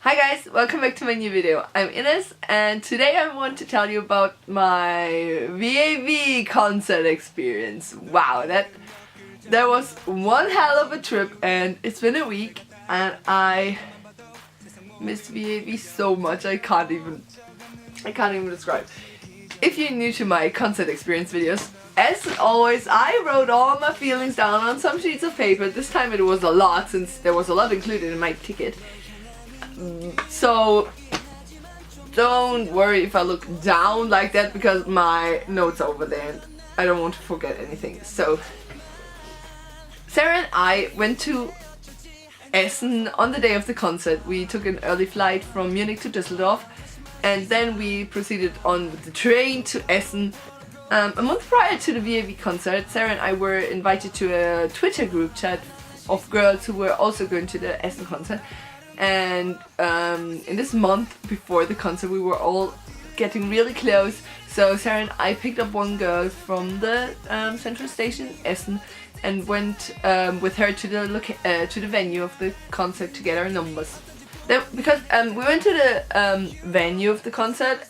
Hi guys, welcome back to my new video. I'm Ines and today I want to tell you about my VAV concert experience. Wow, that was one hell of a trip and it's been a week and I missed VAV so much I can't even describe. If you're new to my concert experience videos, as always I wrote all my feelings down on some sheets of paper. This time it was a lot since there was a lot included in my ticket. So don't worry if I look down like that because my notes are over there and I don't want to forget anything. So Sarah and I went to Essen on the day of the concert. We took an early flight from Munich to Düsseldorf and then we proceeded on with the train to Essen. A month prior to the VAV concert, Sarah and I were invited to a Twitter group chat of girls who were also going to the Essen concert. And in this month before the concert we were all getting really close, so Sarah and I picked up one girl from the central station Essen and went with her to the venue of the concert to get our numbers. Because we went to the venue of the concert,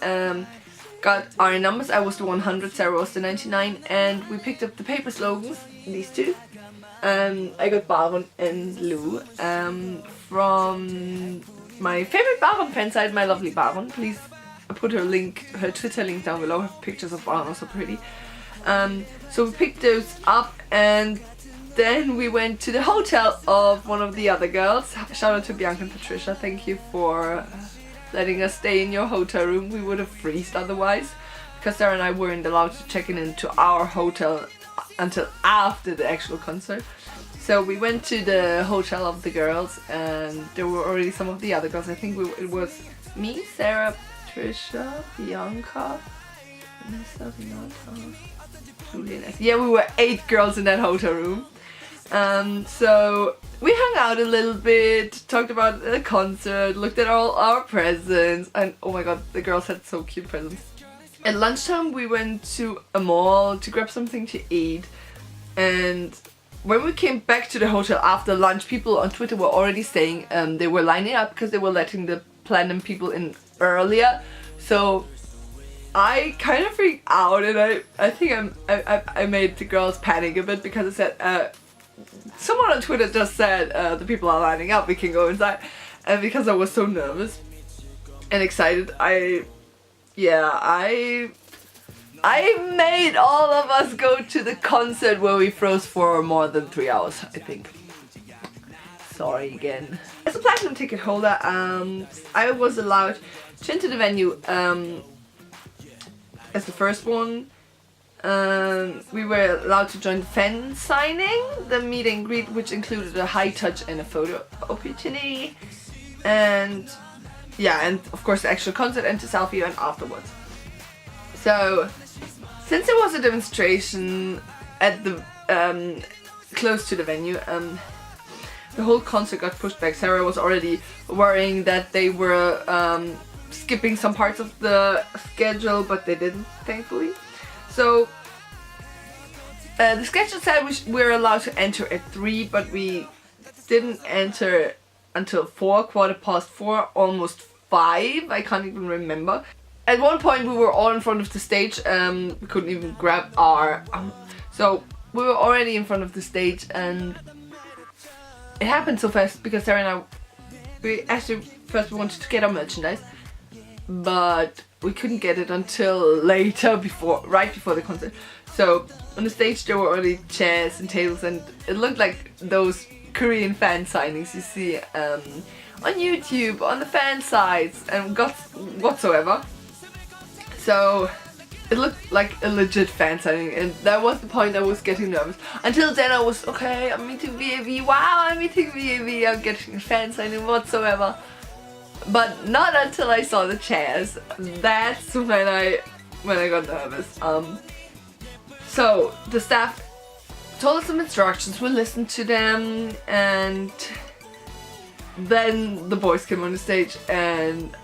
got our numbers. I was the 100, Sarah was the 99, and we picked up the paper slogans, these two. I got Baron and Lou from my favorite Baron fan site, My Lovely Baron. Please put her Twitter link down below. Her pictures of Baron are so pretty. So we picked those up and then we went to the hotel of one of the other girls. Shout out to Bianca and Patricia. Thank you for letting us stay in your hotel room. We would have freezed otherwise because Sarah and I weren't allowed to check into our hotel until after the actual concert. So we went to the hotel of the girls and there were already some of the other girls. I think it was me, Sarah, Patricia, Bianca, Julie and Essen. Yeah, we were 8 girls in that hotel room. So we hung out a little bit, talked about the concert, looked at all our presents, and oh my god, the girls had so cute presents. At lunchtime we went to a mall to grab something to eat, and when we came back to the hotel after lunch, people on Twitter were already saying they were lining up because they were letting the platinum people in earlier. So I kind of freaked out and I think I made the girls panic a bit because I said someone on Twitter just said the people are lining up, we can go inside, and because I was so nervous and excited I made all of us go to the concert where we froze for more than 3 hours, I think. Sorry again. As a platinum ticket holder, I was allowed to enter the venue as the first one. We were allowed to join the fan signing, the meet and greet, which included a high touch and a photo opportunity, and yeah, and of course the actual concert and the selfie and afterwards. So since there was a demonstration at the close to the venue, the whole concert got pushed back. Sarah was already worrying that they were skipping some parts of the schedule, but they didn't, thankfully. So the schedule said we were allowed to enter at 3, but we didn't enter until 4, 4:15, almost 5, I can't even remember. At one point we were all in front of the stage, we couldn't even grab our... so we were already in front of the stage and it happened so fast because Sarah and we actually first wanted to get our merchandise, but we couldn't get it until later, right before the concert. So on the stage there were already chairs and tables and it looked like those Korean fan signings you see on YouTube, on the fan sites and whatsoever. So it looked like a legit fan signing and that was the point I was getting nervous. Until then I was, okay, I'm meeting VAV, wow, I'm meeting VAV, I'm getting a fan signing whatsoever. But not until I saw the chairs. That's when I got nervous. So the staff told us some instructions, we listened to them, and then the boys came on the stage and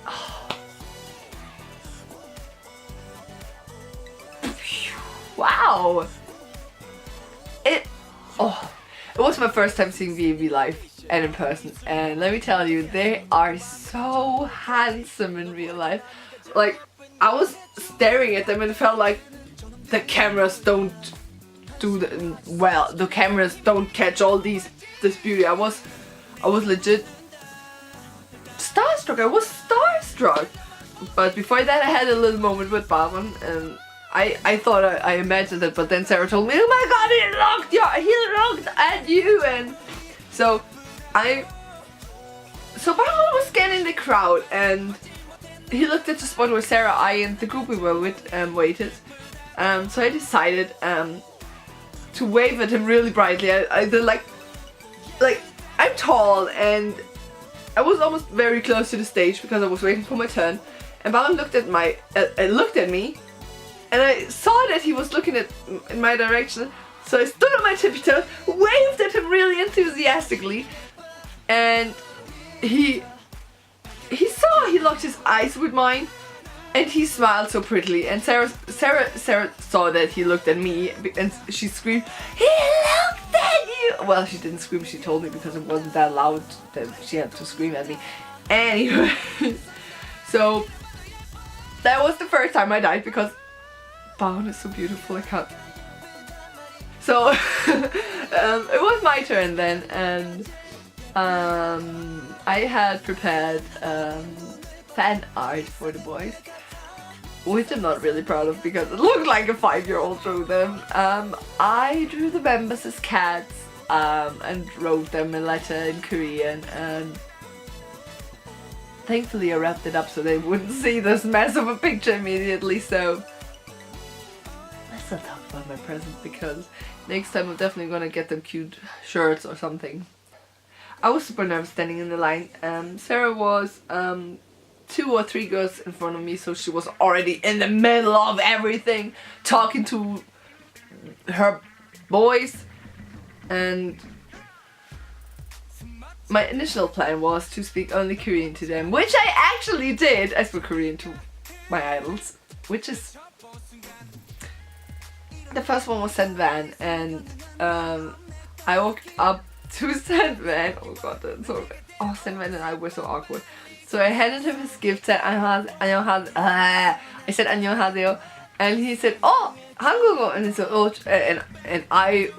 wow! it was my first time seeing VAV live and in person, and let me tell you, they are so handsome in real life. Like, I was staring at them and it felt like the cameras don't do the cameras don't catch all this beauty. I was legit starstruck. I was starstruck. But before that, I had a little moment with Barman, and I thought I imagined it, but then Sarah told me, oh my god, he looked at you, and so Barman was scanning the crowd, and he looked at the spot where Sarah, I, and the group we were with waited. So I decided to wave at him really brightly. I did like I'm tall, and I was almost very close to the stage because I was waiting for my turn. And Balan looked at me, and I saw that he was looking in my direction. So I stood on my tippy toes, waved at him really enthusiastically, and he locked his eyes with mine, and he smiled so prettily. And Sarah saw that he looked at me, and she screamed, "He looked at you!" Well, she didn't scream. She told me because it wasn't that loud that she had to scream at me. Anyway, so that was the first time I died because Baron is so beautiful. I can't. So it was my turn then, and I had prepared fan art for the boys, which I'm not really proud of because it looked like a 5-year-old drew them. I drew the members as cats and wrote them a letter in Korean, and thankfully I wrapped it up so they wouldn't see this mess of a picture immediately. So let's not talk about my present because next time I'm definitely gonna get them cute shirts or something. I was super nervous standing in the line. Sarah was 2 or 3 girls in front of me, so she was already in the middle of everything, talking to her boys, and my initial plan was to speak only Korean to them, which I actually did. I spoke Korean to my idols, which is... The first one was Saint Van, and I walked up to Saint Van. Oh god, that's so... Oh, Saint Van and I were so awkward. So I handed him his gift, said I said 안녕하세요, and he said, oh, 한국어, and he said, oh, and I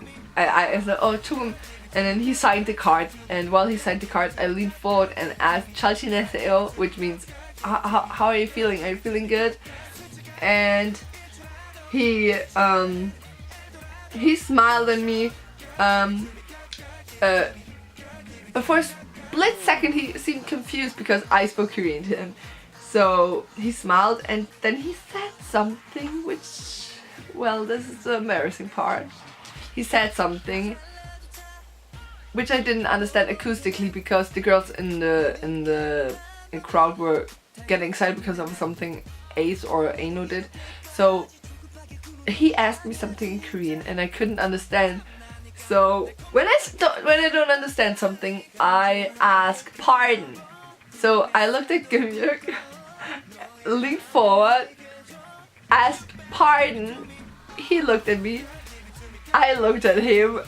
said, oh, 조금, and then he signed the card, and while he signed the card, I leaned forward and asked, 잘 지내세요, which means, how are you feeling? Are you feeling good? And he smiled at me. For a split second he seemed confused because I spoke Korean to him. So he smiled, and then he said something which, well, this is the embarrassing part. He said something which I didn't understand acoustically because the girls in the crowd were getting excited because of something Ace or Ano did. So he asked me something in Korean and I couldn't understand. So when I don't understand something, I ask pardon. So I looked at Gimyuk, leaned forward, asked pardon. He looked at me. I looked at him.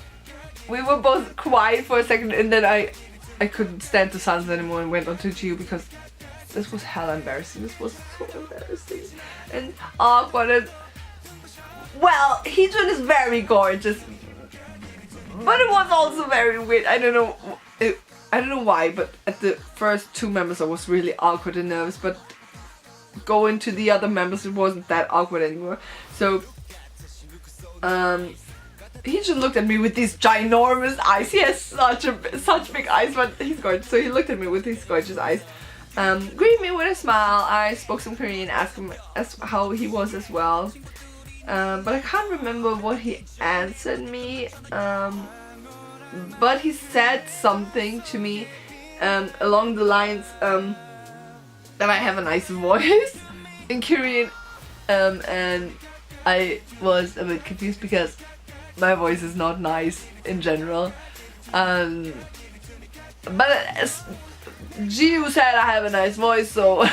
We were both quiet for a second, and then I couldn't stand the silence anymore and went on to Gio because this was hella embarrassing. This was so embarrassing and awkward. And well, Heejun is very gorgeous, but it was also very weird. I don't know why, but at the first 2 members I was really awkward and nervous, but going to the other members it wasn't that awkward anymore. So he just looked at me with these ginormous eyes. He has such big eyes, but he's gorgeous. So he looked at me with these gorgeous eyes, greeted me with a smile. I spoke some Korean, asked him how he was as well. But I can't remember what he answered me. But he said something to me along the lines that I have a nice voice in Korean, and I was a bit confused because my voice is not nice in general. But Jiu said I have a nice voice, so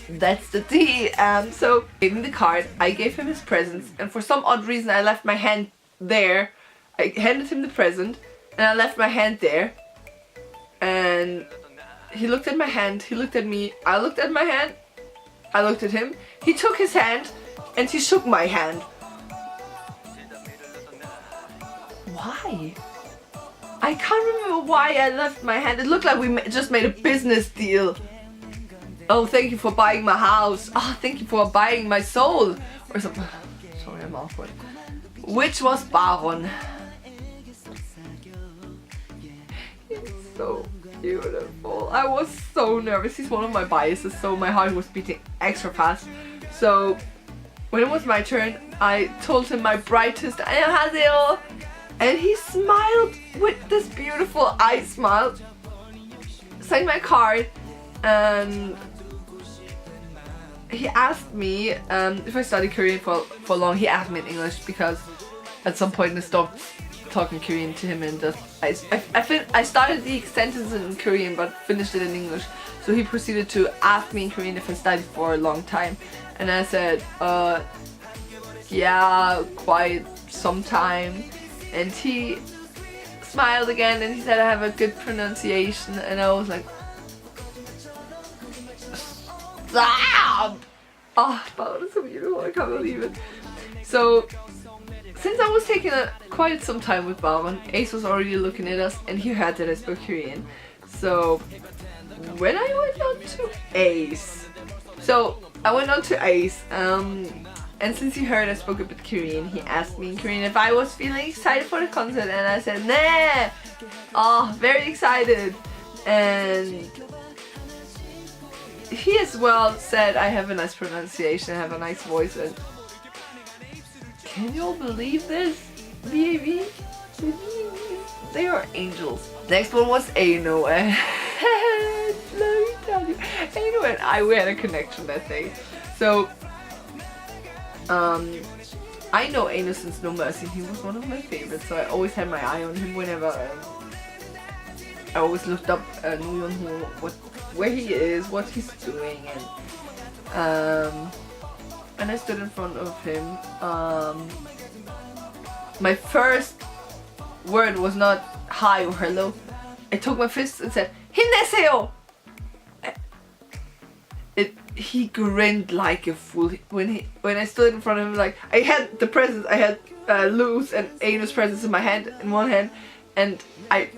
that's the tea. So gave him the card, I gave him his presents, and for some odd reason I left my hand there I handed him the present and I left my hand there. And he looked at my hand, he looked at me, I looked at my hand, I looked at him. He took his hand and he shook my hand. Why? I can't remember why I left my hand. It looked like we just made a business deal. Oh, thank you for buying my house. Oh, thank you for buying my soul. Or something. Sorry, I'm awkward. Which was Baron. He's so beautiful. I was so nervous. He's one of my biases, so my heart was beating extra fast. So, when it was my turn, I told him my brightest 안녕하세요. And he smiled with this beautiful eye smile. Signed my card. And he asked me if I studied Korean for long. He asked me in English because at some point I stopped talking Korean to him and just I started the sentence in Korean but finished it in English. So he proceeded to ask me in Korean if I studied for a long time, and I said yeah, quite some time. And he smiled again and he said I have a good pronunciation, and I was like, stop! Oh, that is so beautiful, I can't believe it. So, since I was taking quite some time with Baron, Ace was already looking at us and he heard that I spoke Korean. So, when I went on to Ace, and since he heard I spoke a bit Korean, he asked me in Korean if I was feeling excited for the concert, and I said, nah! Oh, very excited. And he as well said I have a nice pronunciation, I have a nice voice, and can you all believe this? VAV? They are angels. Next one was Aino, and let me tell you, Aino and we had a connection that day. So, I know Aino since No Mercy. He was one of my favorites, so I always had my eye on him whenever I always looked up Noo Yeon-ho, where he is, what he's doing, and I stood in front of him. My first word was not hi or hello. I took my fist and said, 힘내세요! He grinned like a fool when I stood in front of him. Like, I had the presents, I had Lou's and Aino's presents in my hand, in one hand, and I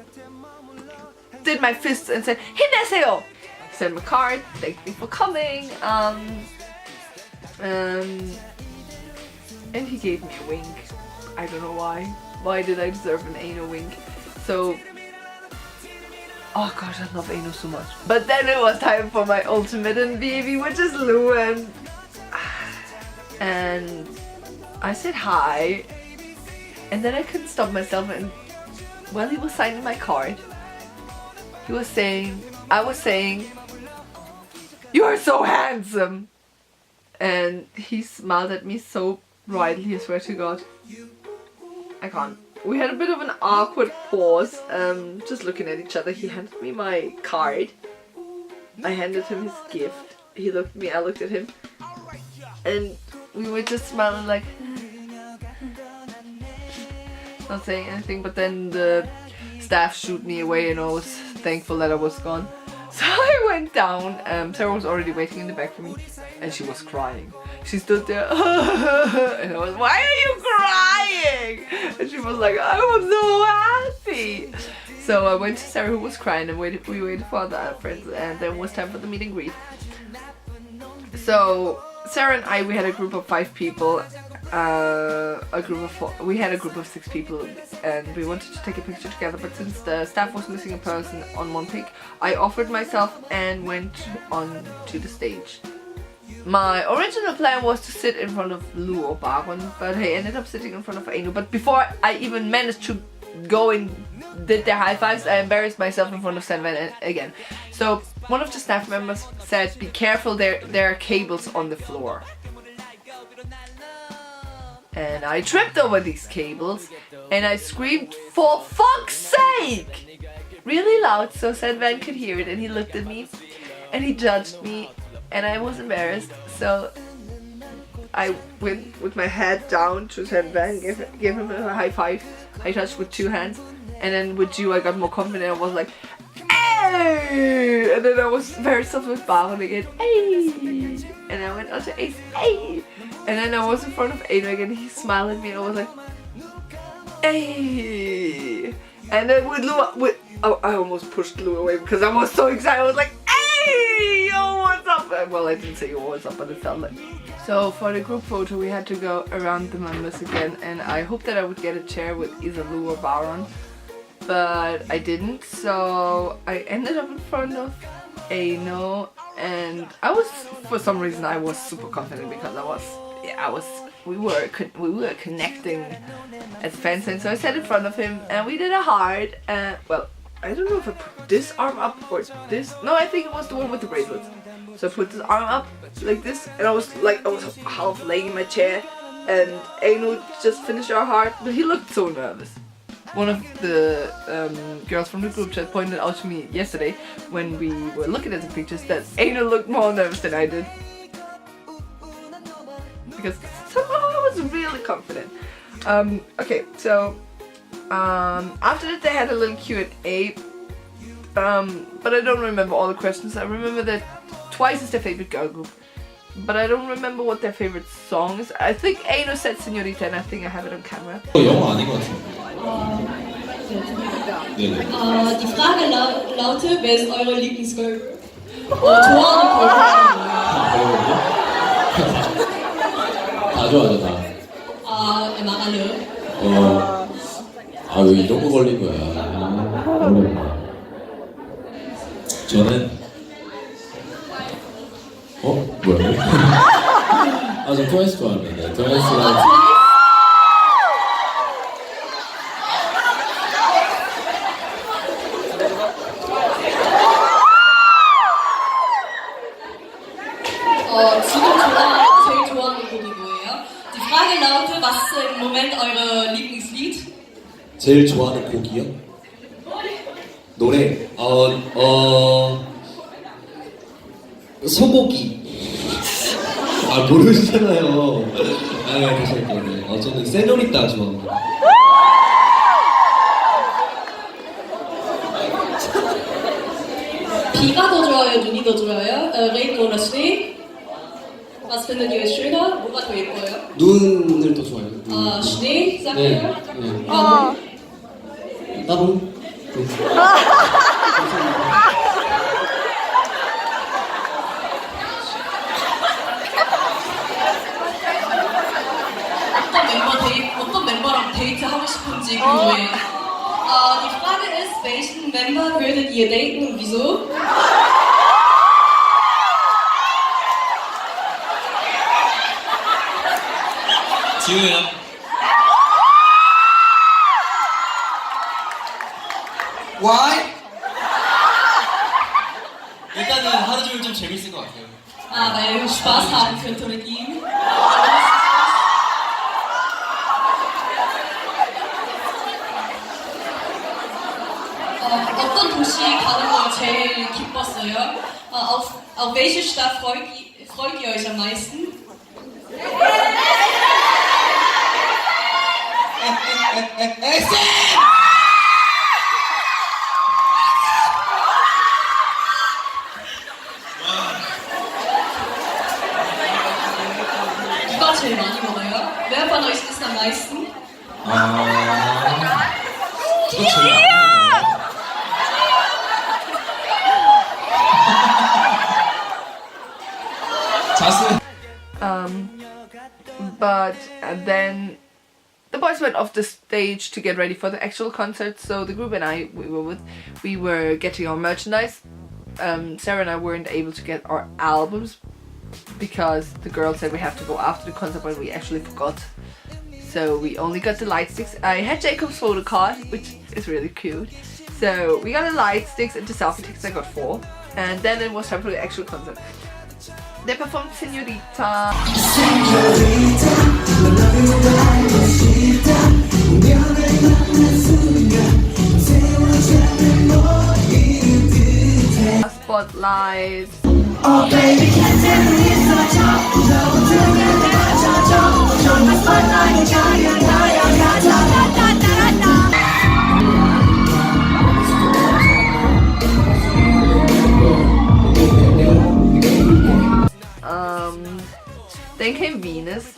did my fists and said, 힘내세요! He sent me a card, thanked me for coming, and he gave me a wink. I don't know why. Why did I deserve an Aino wink? So, oh gosh, I love Aino so much. But then it was time for my ultimate in VAV, which is Lou, and I said hi, and then I couldn't stop myself, and while he was signing my card, I was saying, you are so handsome! And he smiled at me so brightly, I swear to God. I can't. We had a bit of an awkward pause, just looking at each other. He handed me my card. I handed him his gift. He looked at me, I looked at him. And we were just smiling like, not saying anything, but then the staff shooed me away and I was thankful that I was gone. So I went down, Sarah was already waiting in the back for me, and she was crying. She stood there, and I was, why are you crying? And she was like, I was so happy. So I went to Sarah, who was crying, and we waited for the friends, and then it was time for the meet and greet. So Sarah and I, we had a group of 5 people, we had a group of 6 people, and we wanted to take a picture together, but since the staff was missing a person on one pic, I offered myself and went on to the stage. My original plan was to sit in front of Lou or Baron, but I ended up sitting in front of Aino. But before I even managed to go and did their high fives, I embarrassed myself in front of Sandvan again. So one of the staff members said, be careful, there are cables on the floor. And I tripped over these cables and I screamed, for fuck's sake! Really loud so Sandvan could hear it, and he looked at me and he judged me. And I was embarrassed, so I went with my head down to Sandvan, gave him a high five, high touch with 2 hands. And then with you I got more confident. I was like, hey! And then I was very soft with Baron again, hey! And I went on to Ace, hey! And then I was in front of Aino again, he smiled at me and I was like, hey! And then with Lua, I almost pushed Lua away because I was so excited. I was like, hey! Yo, what's up? Well, I didn't say yo, what's up, but it felt like. So for the group photo we had to go around the members again, and I hoped that I would get a chair with either Lua or Baron. But I didn't, so I ended up in front of Aino, and I was, for some reason, I was super confident because we were connecting as fans, and so I sat in front of him, and we did a heart. Well, I don't know if I put this arm up or this. No, I think it was the one with the bracelets. So I put this arm up like this, and I was half laying in my chair, and Aino just finished our heart, but he looked so nervous. One of the girls from the group chat pointed out to me yesterday when we were looking at the pictures that Aino looked more nervous than I did. Because somehow I was really confident. Okay, so after that they had a little Q&A, but I don't remember all the questions. I remember that Twice is their favorite girl group, but I don't remember what their favorite song is. I think Aino said Señorita, and I think I have it on camera. 영어 아닌 것 같아요. Die Frage lautet, wer ist eure Lieblingsgirl? 좋아하는 걸그룹은 다 좋아하죠, 다. 나가려. 왜 이런 거 걸린 거야. 저는 뭐야? 저 트와이스 좋아합니다. 트와이스랑 지금 제일 좋아하는 곡이 뭐예요? Die Frage lautet, was ist im Moment eure Lieblingslied? 제일 좋아하는 곡이요? 노래? 소고기. 모르시잖아요. 다시 할게요. 저는 세뇨리따 좋아합니다. 비가 더 좋아요? 눈이 더 좋아요? Regen oder Schnee? Was findet ihr schöner? 뭐가 더 예뻐요? 눈을 더 좋아해요. Schnee, sagt 네. ihr? 나도. 어떤 멤버랑 데이트하고 싶은지 궁금해요. Die Frage ist, welchen Member würdet ihr daten und wieso? 지우야. Why? 일단은 하루 종일 좀 재밌을 것 같아요. Weil ihr Spaß haben könnt mit ihm. 어떤 도시 가는 거 제일 기뻤어요? Auf welche Stadt freut ihr euch am meisten? Essen! 누가 제일 많이 먹어요? Wer von euch isst am meisten? 누가 제일 많이 먹어요? 자스. But then the boys went off the stage to get ready for the actual concert, so the group and I we were getting our merchandise. Sarah and I weren't able to get our albums because the girl said we have to go after the concert, but we actually forgot. So we only got the light sticks. I had Jacob's photo card, which is really cute. So we got the light sticks and the selfie tickets. I got 4, and then it was time for the actual concert. They performed Señorita. Spotlight. Oh baby, can't tell me it's so tough. Spotlight. Then came Venus,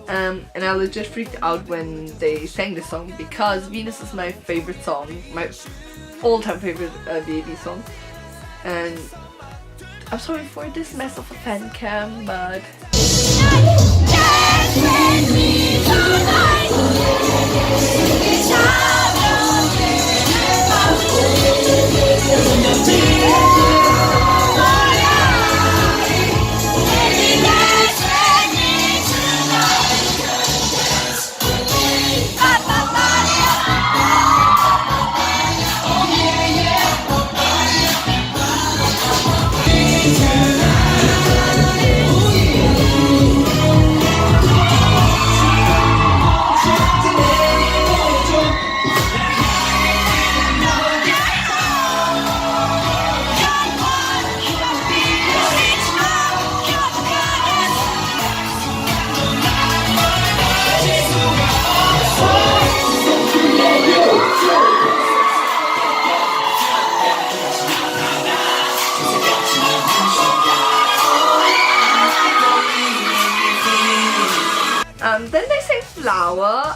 and I legit freaked out when they sang this song because Venus is my favorite song, my all-time favorite VAV song. And I'm sorry for this mess of a fan cam, but then they sang Flower.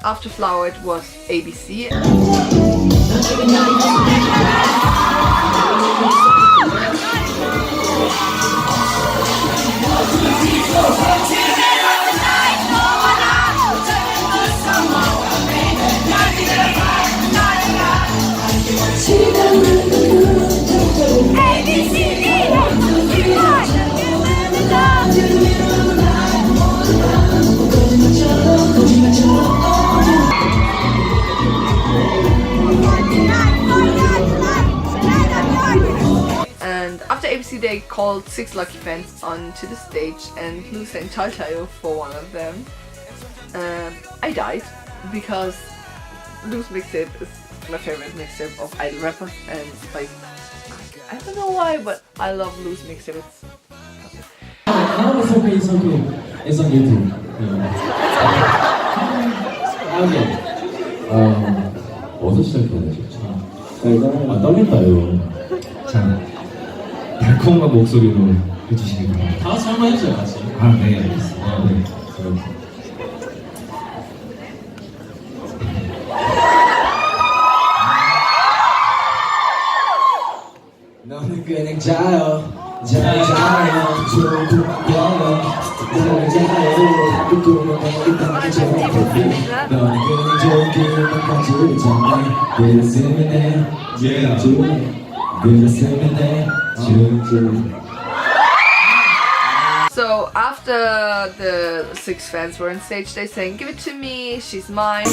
After Flower it was ABC. And after ABC they called 6 lucky fans onto the stage and Luz and Chalchayo for one of them. I died because Luz mixtape is my favorite mixtape of idol rappers, and like I don't know why, but I love Luz mixtape. It's It's okay, it's okay. It's on YouTube. Okay. 어디서 시작해야 되지? 떨린다요. 자, 달콤한 목소리로 해주시기 바랍니다. 다 같이 한번 해줘요, 같이. 네, 알겠습니다. 네. 너는 그냥 자요. 자요. 좋은 꿈만 꿔요. 너는 자요. 그 꿈은 너무 이딴 좋은 꿈이. 너는 그냥 좋은 꿈만 가지고 있잖아. 그랬으면 해. 그랬으면 해. So after the 6 fans were on stage, they sang "Give It To Me," "She's Mine."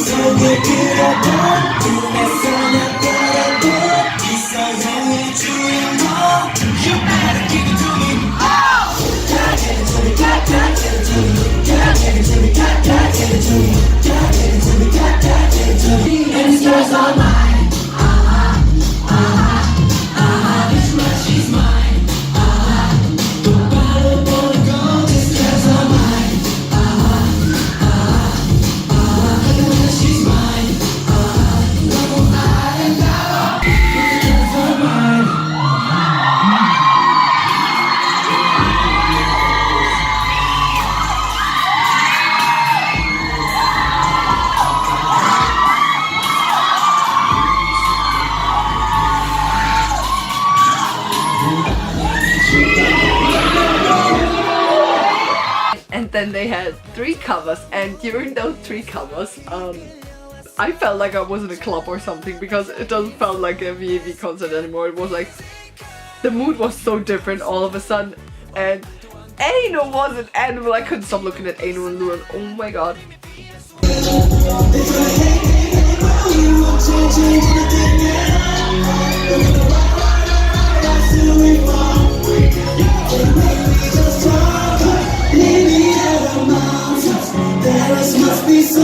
And then they had 3 covers, and during those 3 covers, I felt like I was in a club or something, because it doesn't feel like a VAV concert anymore. It was like, the mood was so different all of a sudden, and Aino was an animal. I couldn't stop looking at Aino and Luan. Oh my god. Must be so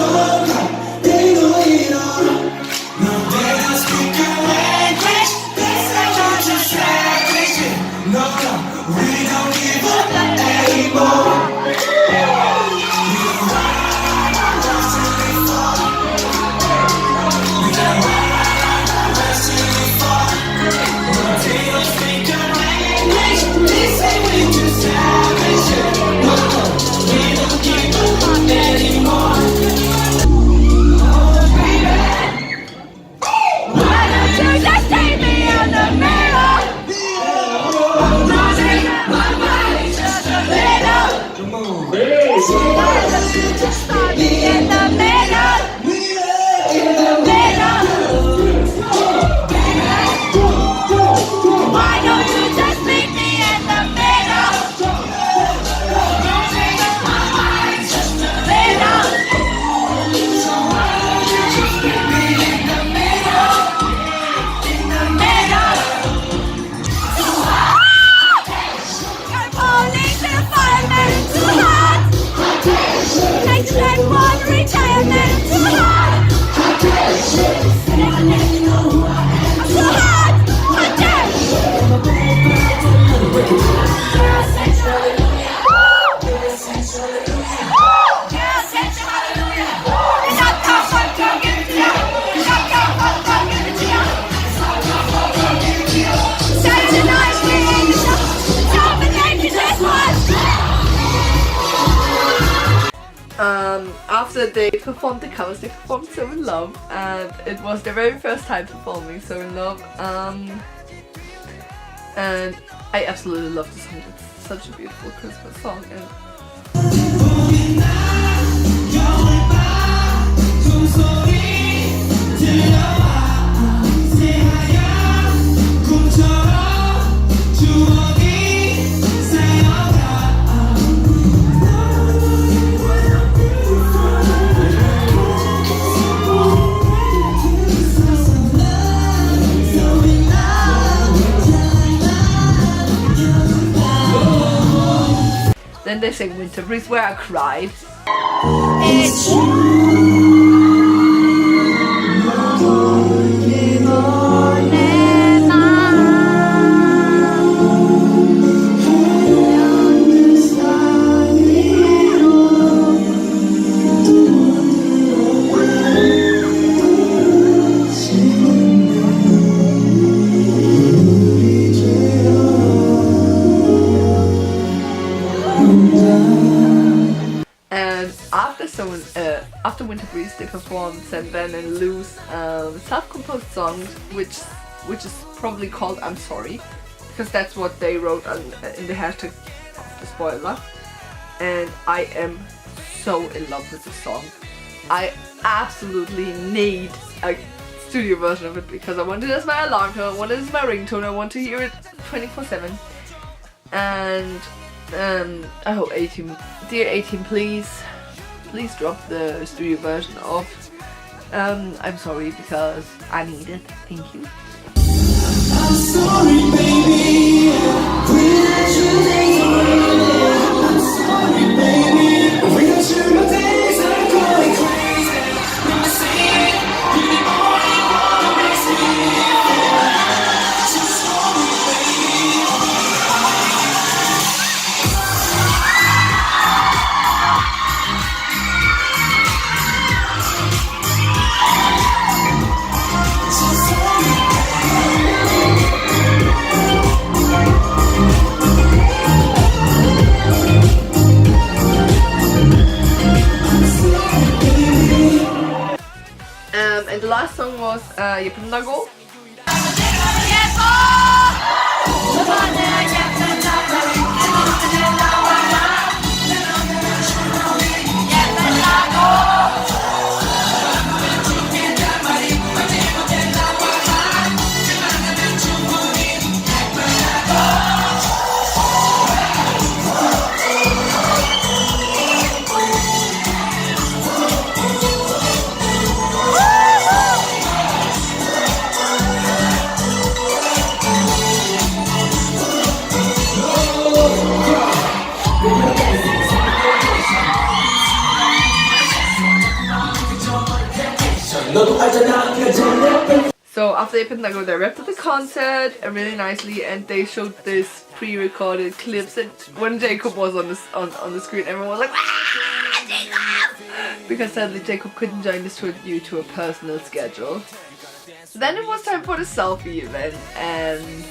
after they performed the covers, they performed So In Love, and it was their very first time performing So In Love. And I absolutely love the song. It's such a beautiful Christmas song. And then they sing Winter Breeze, where I cried. It's after Winter Breeze, they performed San Ben and Lou's self-composed song, which is probably called I'm Sorry, because that's what they wrote in the hashtag of the spoiler. And I am so in love with this song. I absolutely need a studio version of it because I want it as my alarm tone, I want it as my ringtone, I want to hear it 24/7. And I hope dear 18, please drop the studio version of I'm Sorry, because I need it. Thank you. I'm sorry, baby. Without you, I'm sorry, baby. Without you, my days are going crazy. Never say it. You're the only one that makes me feel. I'm sorry, baby. And the last song was Yepundago. So after Yepundago, they wrapped up the concert really nicely, and they showed this pre-recorded clips. And when Jacob was on the screen, everyone was like, "Ah, Jacob!" Because sadly Jacob couldn't join this tour due to a personal schedule. Then it was time for the selfie event, and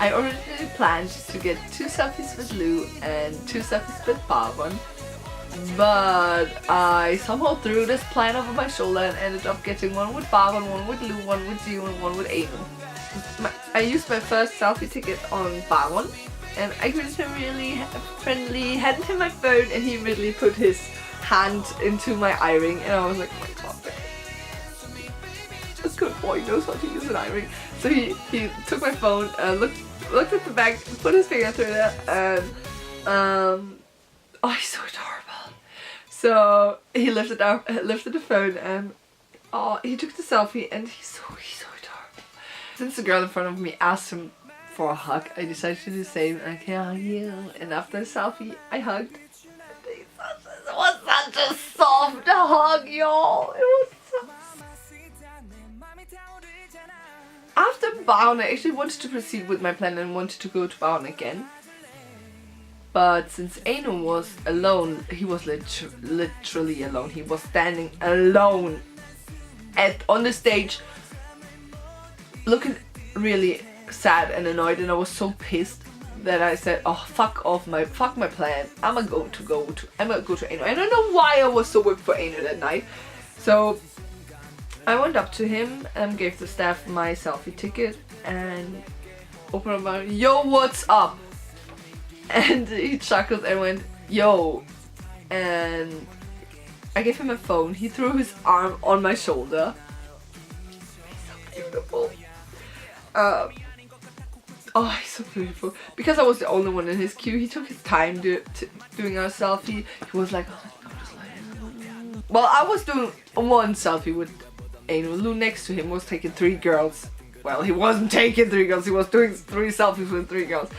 I originally planned to get 2 selfies with Lou and 2 selfies with Barbon. But I somehow threw this plan over my shoulder and ended up getting one with Barbon, one with Lou, one with you, and one with Anu. I used my first selfie ticket on Barbon, and I greeted him really friendly, handed him my phone, and he immediately put his hand into my eye ring, and I was like, oh my god, a good boy knows how to use an eye ring. So he took my phone, looked at the back, put his finger through it, and oh, he's so adorable. So he lifted the phone, and oh, he took the selfie, and he's so adorable. Since the girl in front of me asked him for a hug, I decided to do the same. And can I hug you? And after the selfie, I hugged. It was such a soft hug, y'all. It was so. After Baon, I actually wanted to proceed with my plan and wanted to go to Baon again. But since Anu was alone, he was literally alone. He was standing alone on the stage, looking really sad and annoyed, and I was so pissed that I said, oh fuck my plan. I'm gonna go to Eno. I don't know why I was so whipped for Eno that night. So I went up to him and gave the staff my selfie ticket and opened up my, yo, what's up? And he chuckled and went, yo. And I gave him a phone. He threw his arm on my shoulder. He's so beautiful. Oh, he's so beautiful. Because I was the only one in his queue, he took his time doing our selfie. He was like, oh, I'm just like, well, I was doing one selfie with Eno. Lou next to him was taking 3 girls. Well, he wasn't taking 3 girls, he was doing 3 selfies with 3 girls.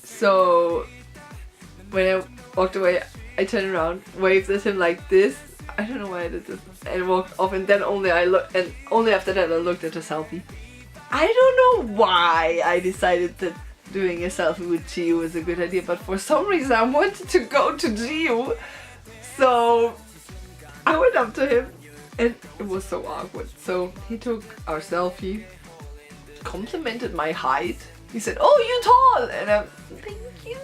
So when I walked away, I turned around, waved at him like this. I don't know why I did this, and walked off. And then only after that I looked at the selfie. I don't know why I decided that doing a selfie with Gio was a good idea, but for some reason I wanted to go to Gio. So I went up to him and it was so awkward. So he took our selfie, complimented my height. He said, oh, you're tall! And I'm, thank you.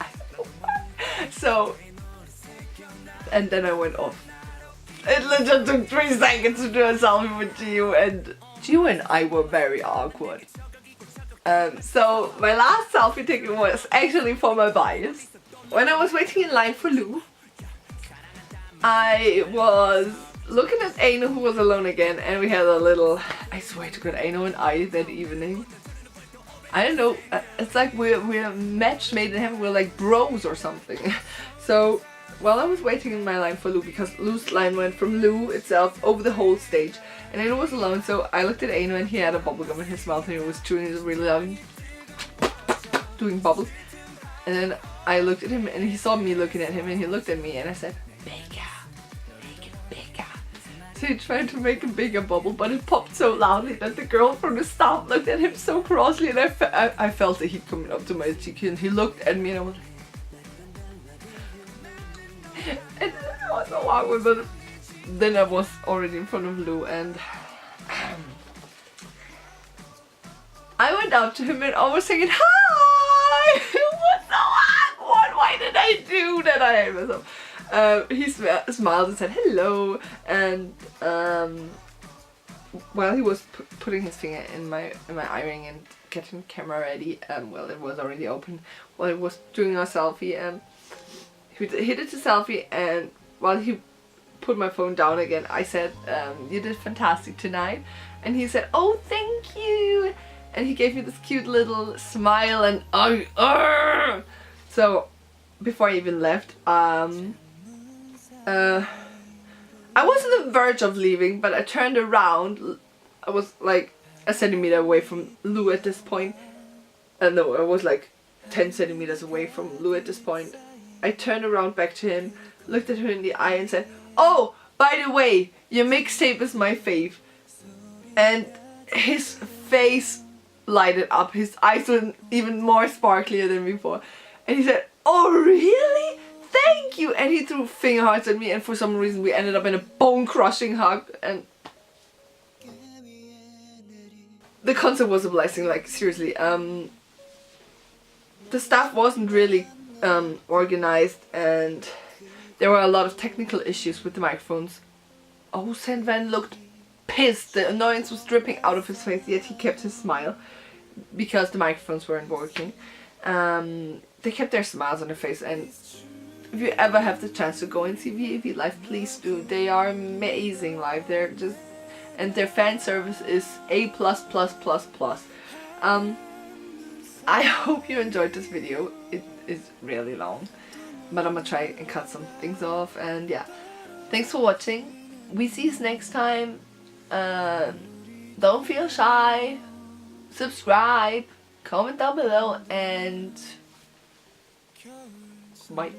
I don't know why. So, and then I went off. It literally took 3 seconds to do a selfie with Gio, and Gio and I were very awkward. So my last selfie ticket was actually for my bias. When I was waiting in line for Lou, I was looking at Eno, who was alone again, and we had a little, I swear to God, Eno and I that evening. I don't know, it's like we're match made in heaven, we're like bros or something. So while I was waiting in my line for Lou, because Lou's line went from Lou itself over the whole stage, and Eno was alone, so I looked at Eno and he had a bubblegum in his mouth and he was chewing it really loud, doing bubbles. And then I looked at him and he saw me looking at him and he looked at me and I said, bigger, make it bigger. So he tried to make a bigger bubble, but it popped so loudly that the girl from the staff looked at him so crossly, and I felt the heat coming up to my cheek, and he looked at me and I was like, and it was so awkward, but then I was already in front of Lou and I went up to him and I was saying, hi! It was so awkward, why did I do that? I hate myself. He smiled and said hello, and while he was putting his finger in my earring and getting the camera ready, well, it was already open, while he was doing our selfie, he did the selfie, and while he put my phone down again, I said, you did fantastic tonight. And he said, oh, thank you. And he gave me this cute little smile and so before I even left, I was on the verge of leaving, but I turned around. I was like a centimeter away from Lou at this point. No, I was like 10 centimeters away from Lou at this point. I turned around back to him, looked at her in the eye and said, oh, by the way, your mixtape is my fave. And his face lighted up, his eyes were even more sparklier than before. And he said, oh really? Thank you! And he threw finger hearts at me, and for some reason we ended up in a bone-crushing hug, and the concert was a blessing, like seriously. The staff wasn't really organized, and there were a lot of technical issues with the microphones. Oh, Sandvan looked pissed. The annoyance was dripping out of his face, yet he kept his smile because the microphones weren't working. They kept their smiles on their face, and if you ever have the chance to go and see VAV live, please do. They are amazing live. They're just, and their fan service is A++++. I hope you enjoyed this video. It is really long, but I'm gonna try and cut some things off, and yeah. Thanks for watching. We see you next time. Don't feel shy. Subscribe, comment down below, and bye.